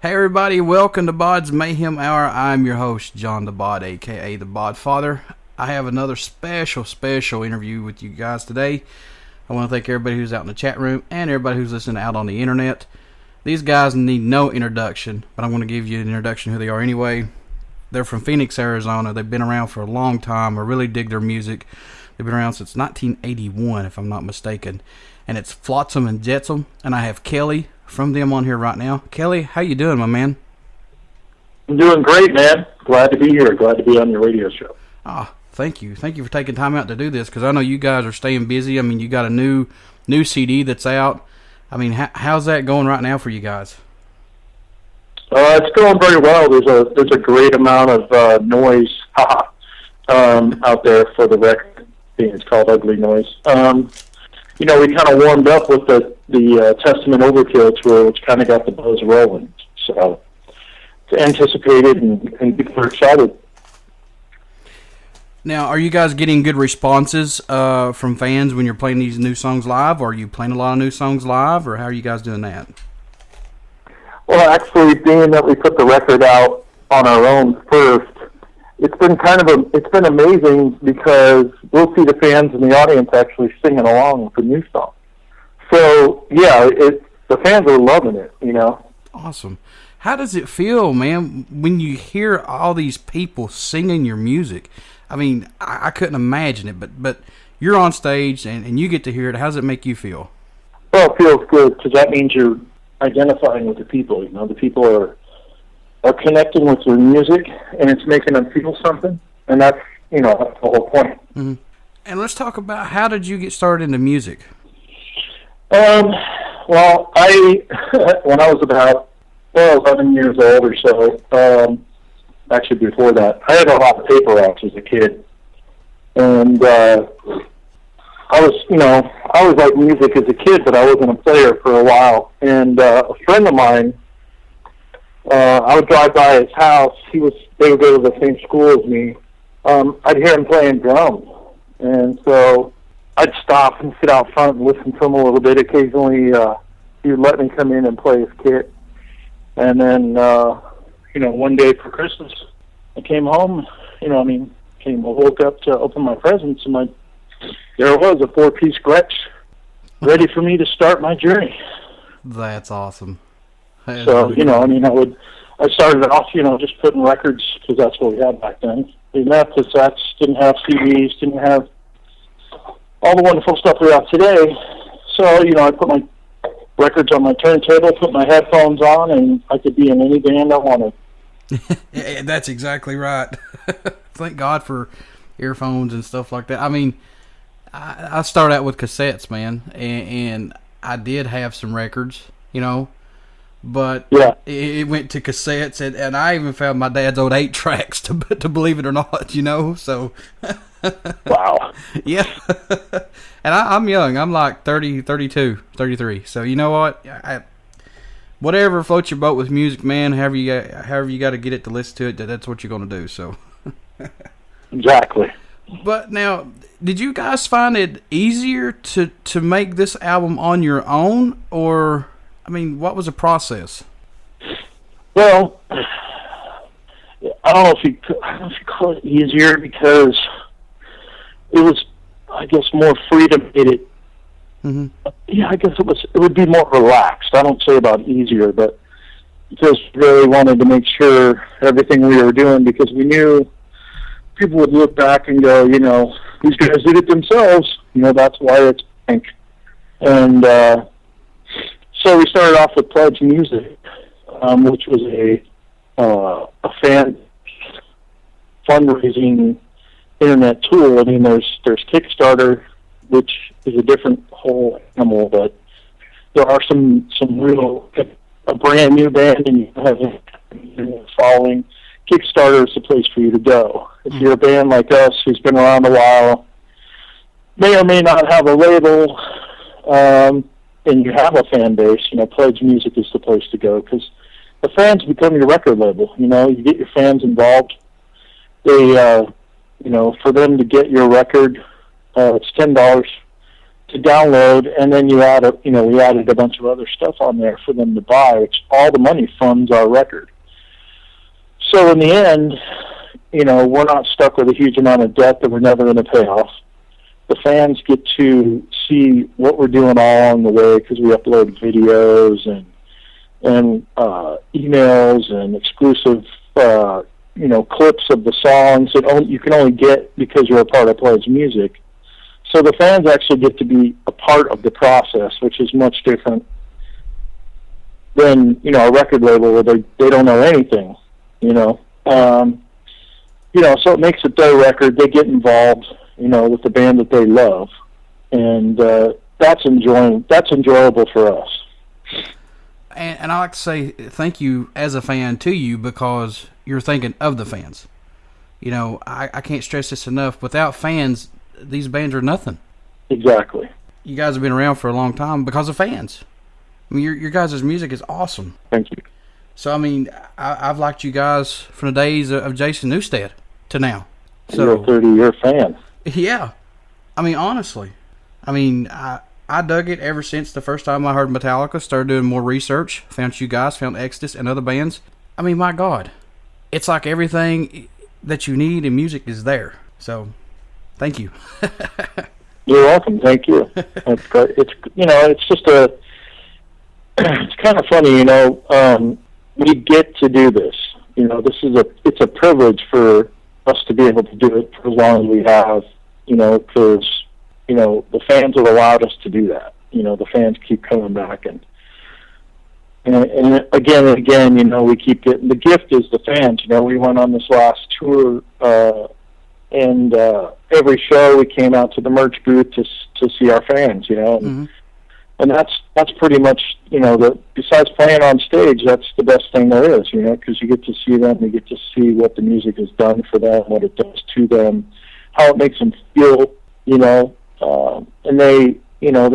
Hey everybody, welcome to BODS Mayhem Hour. I'm your host, John the Bod, aka the Bod Father. I have another special interview with you guys today. I want to thank everybody who's out in the chat room and everybody who's listening out on the internet. These guys need no introduction, but I'm going to give you an introduction who they are anyway. They're from Phoenix, Arizona. They've been around for a long time. I really dig their music. They've been around since 1981, if I'm not mistaken. And it's Flotsam and Jetsam, and I have Kelly from them on here right now. Kelly, how you doing, my man? I'm doing great, man. Glad to be here. Glad to be on your radio show. Thank you. Thank you for taking time out to do this, because I know you guys are staying busy. I mean, you got a new CD that's out. I mean, how's that going right now for you guys? It's going very well. There's a great amount of noise out there for the record. It's called Ugly Noise. We kind of warmed up with the Testament Overkill tour, which kind of got the buzz rolling. So it's anticipated, and people are excited. Now, are you guys getting good responses from fans when you're playing these new songs live? Or are you playing a lot of new songs live, or how are you guys doing that? Well, actually, being that we put the record out on our own first, it's been amazing because we'll see the fans in the audience actually singing along with the new song. So yeah, the fans are loving it, Awesome. How does it feel, man, when you hear all these people singing your music? I mean, I couldn't imagine it, but you're on stage and you get to hear it. How does it make you feel? Well, it feels good because that means you're identifying with the people. The people are connecting with your music, and it's making them feel something, and that's the whole point. Mm-hmm. And let's talk about, how did you get started into music? Well, when I was about 11 years old or so, actually before that, I had a lot of paper routes as a kid, and I was like music as a kid, but I wasn't a player for a while. And a friend of mine, I would drive by his house. They would go to the same school as me. I'd hear him playing drums, and so I'd stop and sit out front and listen to him a little bit. Occasionally, he would let me come in and play his kit. And then, one day for Christmas, I came home. Woke up to open my presents, and there it was, a 4-piece Gretsch, ready for me to start my journey. That's awesome. So, I started off, just putting records, because that's what we had back then. We didn't have cassettes, didn't have CDs, didn't have all the wonderful stuff we have today. So, I put my records on my turntable, put my headphones on, and I could be in any band I wanted. That's exactly right. Thank God for earphones and stuff like that. I mean, I started out with cassettes, man, and I did have some records, but yeah, it went to cassettes, and I even found my dad's old 8-tracks, to believe it or not, so. Wow. Yeah. And I'm young. I'm like 30, 32, 33. So you know what? Whatever floats your boat with music, man, however you got to get it to listen to it, that's what you're going to do, so. Exactly. But now, did you guys find it easier to make this album on your own, or, what was the process? Well, I don't know if you call it easier, because it was, I guess, more freedom in it. Mm-hmm. Yeah, I guess it would be more relaxed. I don't say about easier, but just really wanted to make sure everything we were doing, because we knew people would look back and go, these guys did it themselves. That's why it's pink. And so we started off with Pledge Music, which was a fan fundraising internet tool. There's Kickstarter, which is a different whole animal, but there are some real, a brand new band and you have a following. Kickstarter is the place for you to go. If you're a band like us who's been around a while, may or may not have a label, and you have a fan base, Pledge Music is the place to go, because the fans become your record label. You get your fans involved. They, for them to get your record, it's $10 to download, and then we added a bunch of other stuff on there for them to buy, which all the money funds our record. So in the end, we're not stuck with a huge amount of debt that we're never going to pay off. The fans get to see what we're doing all along the way because we upload videos and emails and exclusive clips of the songs that you can only get because you're a part of Pledge Music. So the fans actually get to be a part of the process, which is much different than a record label where they don't know anything. So it makes it their record. They get involved, with the band that they love, and that's enjoyable for us. And I like to say thank you as a fan to you because you're thinking of the fans. I can't stress this enough. Without fans, these bands are nothing. Exactly. You guys have been around for a long time because of fans. I mean, your guys' music is awesome. Thank you. So, I mean, I've liked you guys from the days of Jason Newsted to now. So, you're a 30-year fan. Yeah. I mean, honestly. I mean, I dug it ever since the first time I heard Metallica, started doing more research, found you guys, found Exodus and other bands. I mean, my God. It's like everything that you need in music is there. So, thank you. You're welcome. Thank you. It's just it's kind of funny, we get to do this. It's a privilege for us to be able to do it for as long as we have, because, the fans have allowed us to do that. The fans keep coming back and again and again, we keep getting, the gift is the fans. We went on this last tour, and every show we came out to the merch booth to see our fans, Mm-hmm. And that's pretty much, besides playing on stage, that's the best thing there is, because you get to see them, you get to see what the music has done for them, what it does to them, how it makes them feel, and they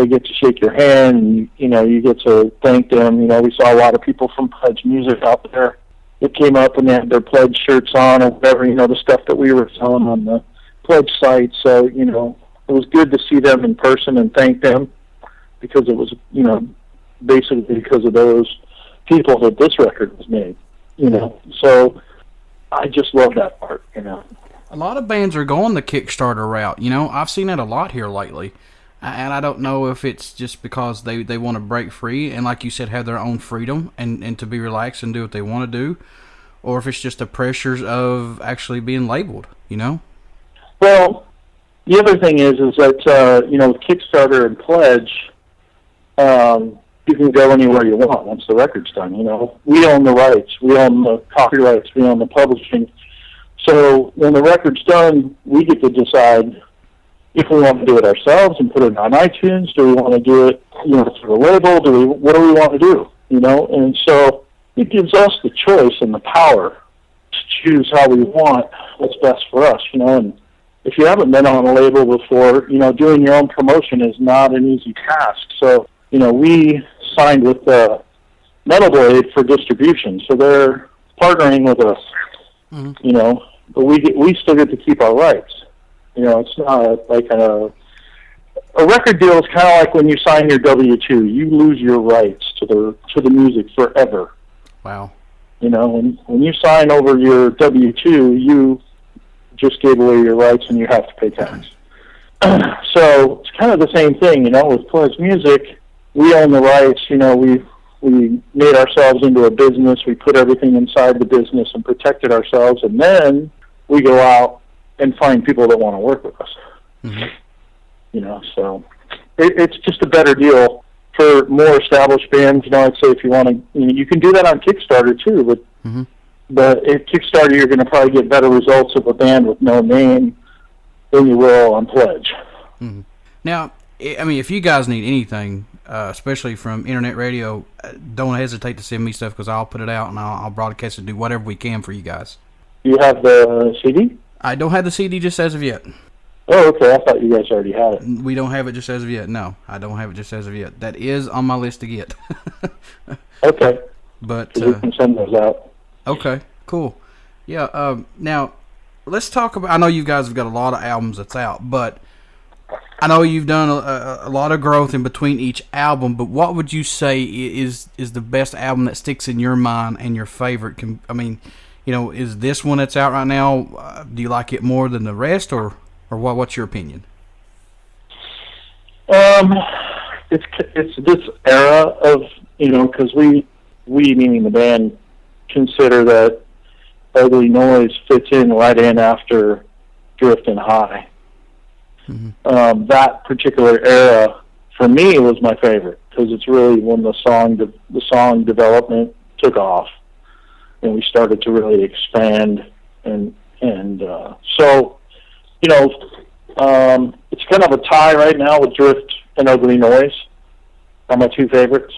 get to shake your hand, and, you get to thank them. We saw a lot of people from Pledge Music out there that came up and they had their Pledge shirts on or whatever, the stuff that we were selling on the Pledge site. So, it was good to see them in person and thank them, because it was, basically because of those people that this record was made, So I just love that part, A lot of bands are going the Kickstarter route, I've seen that a lot here lately. And I don't know if it's just because they want to break free and, like you said, have their own freedom and to be relaxed and do what they want to do, or if it's just the pressures of actually being labeled, Well, the other thing is that, with Kickstarter and Pledge, you can go anywhere you want once the record's done. We own the rights, we own the copyrights, we own the publishing. So when the record's done, we get to decide if we want to do it ourselves and put it on iTunes. Do we want to do it, through a label? What do we want to do? And so it gives us the choice and the power to choose how we want what's best for us. And if you haven't been on a label before, doing your own promotion is not an easy task. So, we signed with Metal Blade for distribution, so they're partnering with us. Mm-hmm. But we still get to keep our rights. It's not like a record deal is kind of like when you sign your W-2. You lose your rights to the music forever. Wow. When you sign over your W-2, you just gave away your rights and you have to pay tax. So it's kind of the same thing, with Pledge Music. We own the rights. We made ourselves into a business. We put everything inside the business and protected ourselves, and then we go out and find people that want to work with us. Mm-hmm. So it's just a better deal for more established bands. I'd say if you want to, you can do that on Kickstarter too, but mm-hmm. But at Kickstarter you're going to probably get better results of a band with no name than you will on Pledge. Mm-hmm. Now, I mean, if you guys need anything, especially from internet radio, don't hesitate to send me stuff, because I'll put it out and I'll broadcast it and do whatever we can for you guys. You have the CD? I don't have the CD just as of yet. Oh, okay. I thought you guys already had it. We don't have it just as of yet. No, I don't have it just as of yet. That is on my list to get. Okay. But so we can send those out. Okay, cool. Yeah. Now, let's talk about. I know you guys have got a lot of albums that's out, but I know you've done a lot of growth in between each album, but what would you say is the best album that sticks in your mind and your favorite? I mean, is this one that's out right now? Do you like it more than the rest, or what? What's your opinion? It's this era of because we meaning the band consider that Ugly Noise fits in right in after Drift and High. Mm-hmm. That particular era for me was my favorite because it's really when the song development took off and we started to really expand and so it's kind of a tie right now with Drift and Ugly Noise are my two favorites.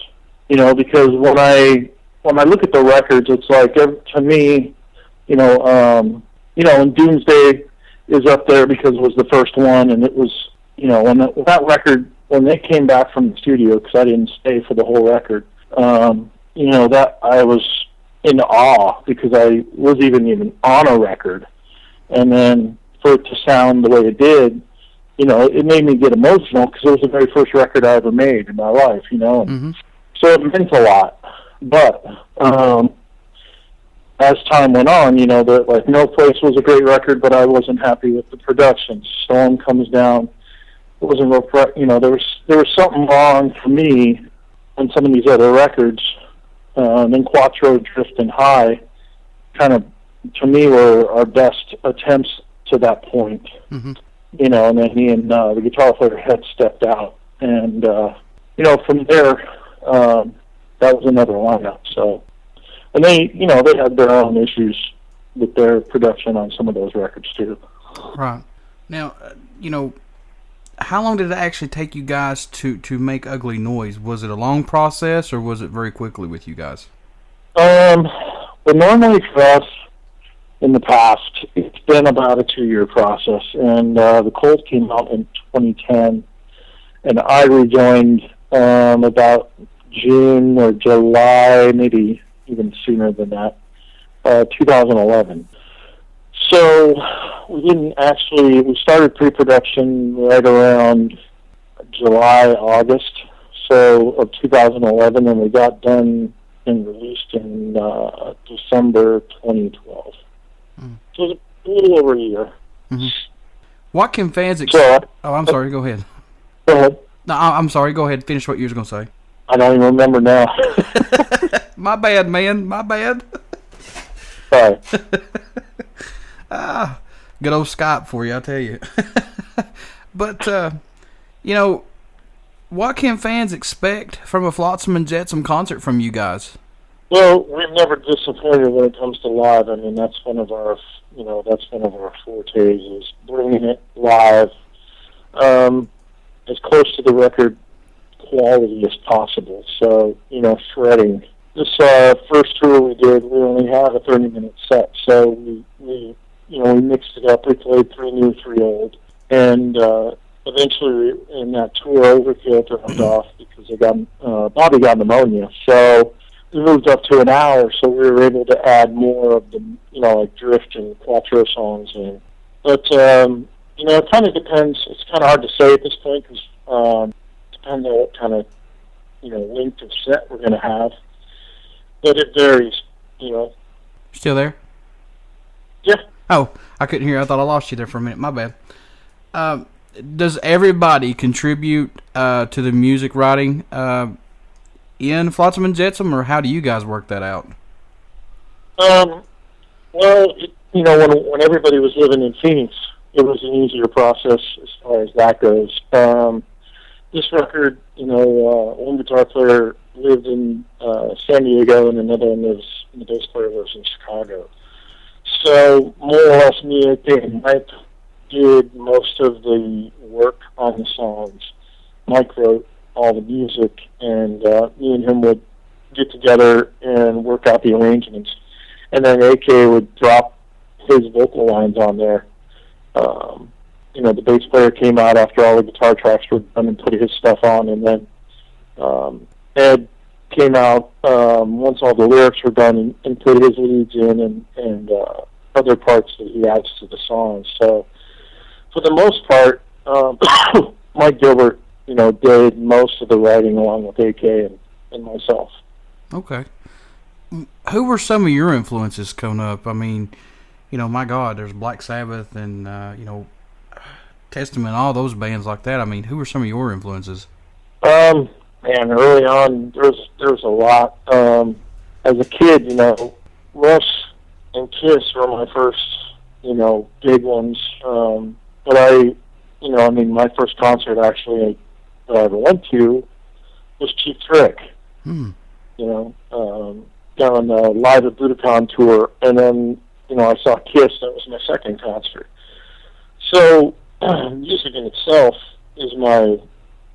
Because when I look at the records, it's like to me, and Doomsday is up there because it was the first one, and it was, when that record, when they came back from the studio, because I didn't stay for the whole record, that I was in awe because I was even on a record, and then for it to sound the way it did, it made me get emotional because it was the very first record I ever made in my life, and mm-hmm. So it meant a lot. But as time went on, that like No Place was a great record, but I wasn't happy with the production. Storm Comes Down wasn't real. There was something wrong for me on some of these other records. And then Quattro, Drift, and High, kind of to me were our best attempts to that point. Mm-hmm. And then me and the guitar player had stepped out, and from there. That was another lineup. So, and they had their own issues with their production on some of those records too. Right. Now, how long did it actually take you guys to make Ugly Noise? Was it a long process, or was it very quickly with you guys? Well, normally for us in the past, it's been about a 2-year process, and the Cold came out in 2010, and I rejoined about June or July, maybe even sooner than that, 2011. So we started pre-production right around July, August, of 2011, and we got done and released in December 2012. Mm. So it was a little over a year. Mm-hmm. What can fans expect? I'm sorry, go ahead. Go ahead. No, I'm sorry. Go ahead. Finish what you were going to say. I don't even remember now. My bad, man. My bad. Sorry. Good old Skype for you, I tell you. But, what can fans expect from a Flotsam and Jetsam concert from you guys? Well, we've never disappointed when it comes to live. I mean, that's one of our fortes is bringing it live. As close to the record quality as possible. So, shredding. This first tour we did, we only had a 30-minute set. So we mixed it up. We played 3 new, 3 old. And eventually in that tour, Overkill dropped off because Bobby got pneumonia. So we moved up to an hour, so we were able to add more of the, like Drift and Quattro songs in. But, it kind of depends. It's kind of hard to say at this point because it depends on what kind of, length of set we're going to have. But it varies, Still there? Yeah. Oh, I couldn't hear. I thought I lost you there for a minute. My bad. Does everybody contribute to the music writing in Flotsam and Jetsam, or how do you guys work that out? Well, when everybody was living in Phoenix, it was an easier process as far as that goes. This record, one guitar player lived in San Diego and another one the bass player lives in Chicago. So more or less me and Mike did most of the work on the songs. Mike wrote all the music, and me and him would get together and work out the arrangements. And then AK would drop his vocal lines on there. The bass player came out after all the guitar tracks were done and put his stuff on, and then Ed came out once all the lyrics were done and put his leads in and other parts that he adds to the song. So for the most part, Mike Gilbert, did most of the writing along with AK and myself. Okay. Who were some of your influences coming up? I mean, my God, there's Black Sabbath and, Testament, all those bands like that. I mean, who were some of your influences? Man, early on, there was a lot. As a kid, Rush and Kiss were my first, big ones. But my first concert actually that I ever went to was Cheap Trick. Down the Live at Budokan tour, and then, I saw Kiss. That was my second concert. So, music in itself is my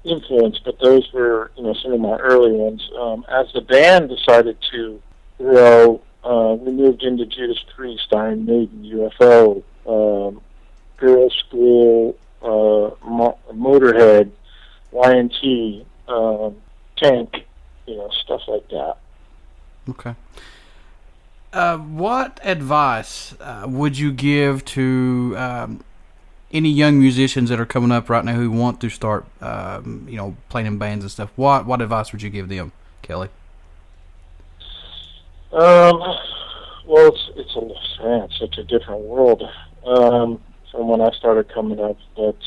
influence, but those were, some of my early ones. As the band decided to grow, we moved into Judas Priest, Iron Maiden, UFO, Girl School, Motorhead, YNT, Tank, stuff like that. Okay. What advice would you give to any young musicians that are coming up right now who want to start, playing in bands and stuff? What advice would you give them, Kelly? Well, it's such a different world from when I started coming up. But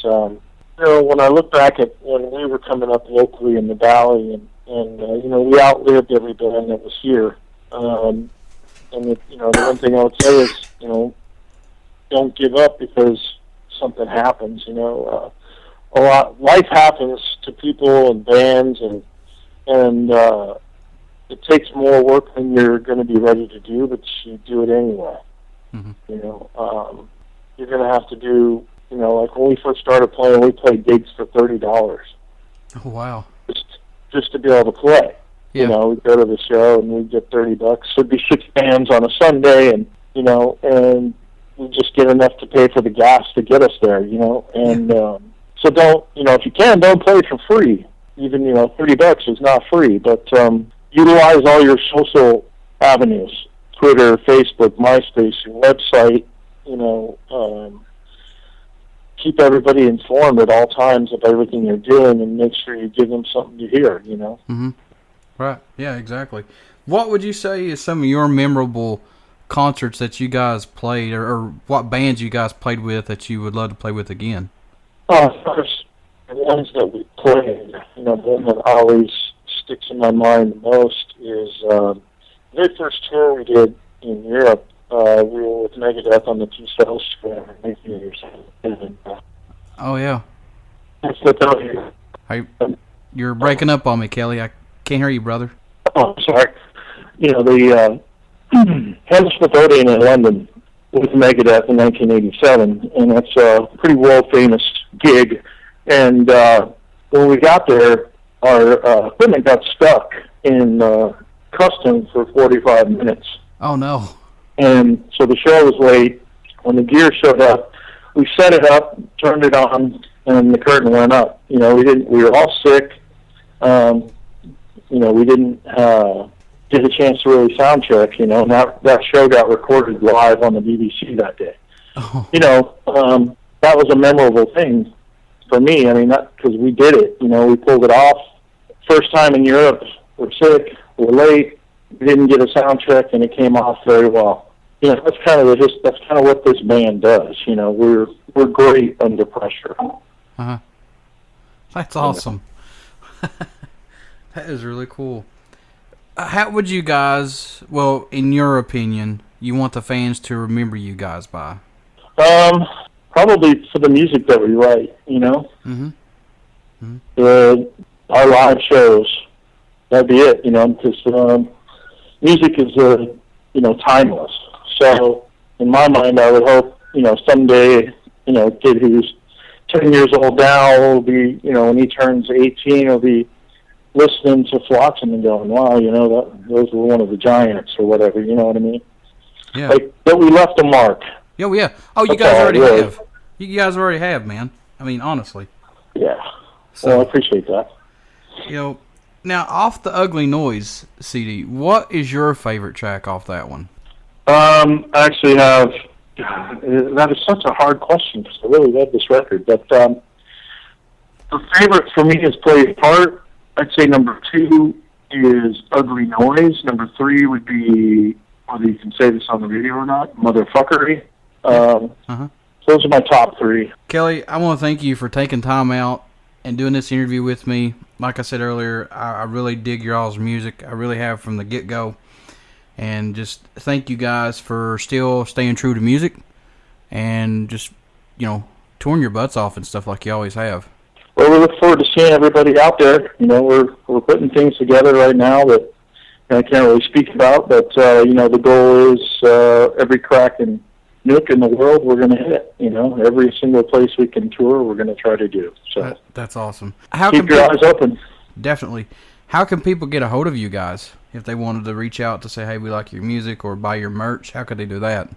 when I look back at when we were coming up locally in the Valley, and we outlived every band that was here. And the one thing I would say is, don't give up because something happens. Life happens to people and bands, and it takes more work than you're going to be ready to do, but you do it anyway. Mm-hmm. You're going to have to do, like when we first started playing, we played gigs for $30. Oh, wow. Just to be able to play. Yeah. We'd go to the show and we'd get $30. It'd be 6 bands on a Sunday, and we'd just get enough to pay for the gas to get us there, and so don't, if you can, don't play for free. Even, $30 is not free, but utilize all your social avenues, Twitter, Facebook, MySpace, your website, keep everybody informed at all times of everything you're doing, and make sure you give them something to hear, Mm-hmm. Right. Yeah, exactly. What would you say is some of your memorable concerts that you guys played, or what bands you guys played with that you would love to play with again? First, the ones that we played, the one that always sticks in my mind the most is the very first tour we did in Europe. We were with Megadeth on the T-Cell Square in 1987. Oh, yeah. That's the tell you. Hey, you're breaking up on me, Kelly. I can't hear you, brother. Oh, I'm sorry. The Hammersmith Odeon in London with Megadeth in 1987, and that's a pretty world-famous gig. And when we got there, our equipment got stuck in customs for 45 minutes. Oh, no. And so the show was late. When the gear showed up, we set it up, turned it on, and the curtain went up. We were all sick. We didn't get a chance to really sound check, and that show got recorded live on the BBC that day. Oh. That was a memorable thing for me. I mean, not because we did it. We pulled it off. First time in Europe, we're sick, we're late, we didn't get a sound check, and it came off very well. That's kind of what this band does. We're great under pressure. Uh-huh. That's awesome. That is really cool. How would you guys, well, in your opinion, you want the fans to remember you guys by? Probably for the music that we write, Mm-hmm. Mm-hmm. Our live shows. That'd be it, because music is, timeless. So, in my mind, I would hope, someday, a kid who's 10 years old now will be, when he turns 18, will be listening to Flotsam and going, wow, those were one of the giants or whatever, you know what I mean? Yeah. Like, that we left a mark. Oh, yeah. Oh, you guys already have. You guys already have, man. I mean, honestly. Yeah. So, well, I appreciate that. Now, off the Ugly Noise CD, what is your favorite track off that one? I actually have, that is such a hard question because I really love this record, but The favorite for me is Play a Part. I'd say number 2 is Ugly Noise. Number 3 would be, whether you can say this on the radio or not, Motherfuckery. Those are my top 3. Kelly, I want to thank you for taking time out and doing this interview with me. Like I said earlier, I really dig your all's music. I really have from the get-go. And just thank you guys for still staying true to music and just, touring your butts off and stuff like you always have. Well, we look forward to seeing everybody out there. We're putting things together right now that I can't really speak about, but, the goal is every crack and nook in the world we're going to hit. Every single place we can tour, we're going to try to do. So that's awesome. Keep your eyes open. Definitely. How can people get a hold of you guys if they wanted to reach out to say, hey, we like your music or buy your merch? How could they do that?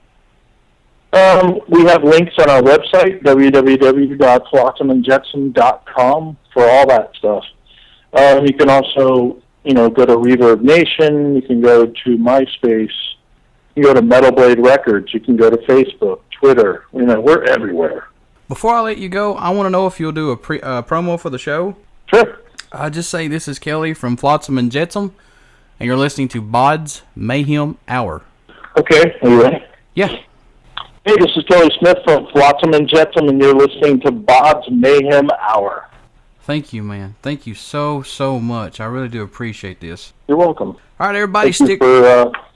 We have links on our website, www.flotsamandjetsam.com, for all that stuff. You can also, go to Reverb Nation. You can go to MySpace. You can go to Metal Blade Records. You can go to Facebook, Twitter. We're everywhere. Before I let you go, I want to know if you'll do a promo for the show. Sure. I just say this is Kelly from Flotsam and Jetsam, and you're listening to BODS Mayhem Hour. Okay, are you ready? Yeah. Hey, this is Kelly Smith from Flotsam and Jetsam, and you're listening to BODS Mayhem Hour. Thank you, man. Thank you so, so much. I really do appreciate this. You're welcome. All right, everybody, Thank you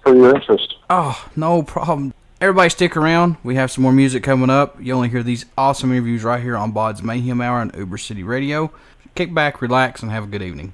for your interest. Oh, no problem. Everybody stick around. We have some more music coming up. You only hear these awesome interviews right here on BODS Mayhem Hour on Uber City Radio. Kick back, relax, and have a good evening.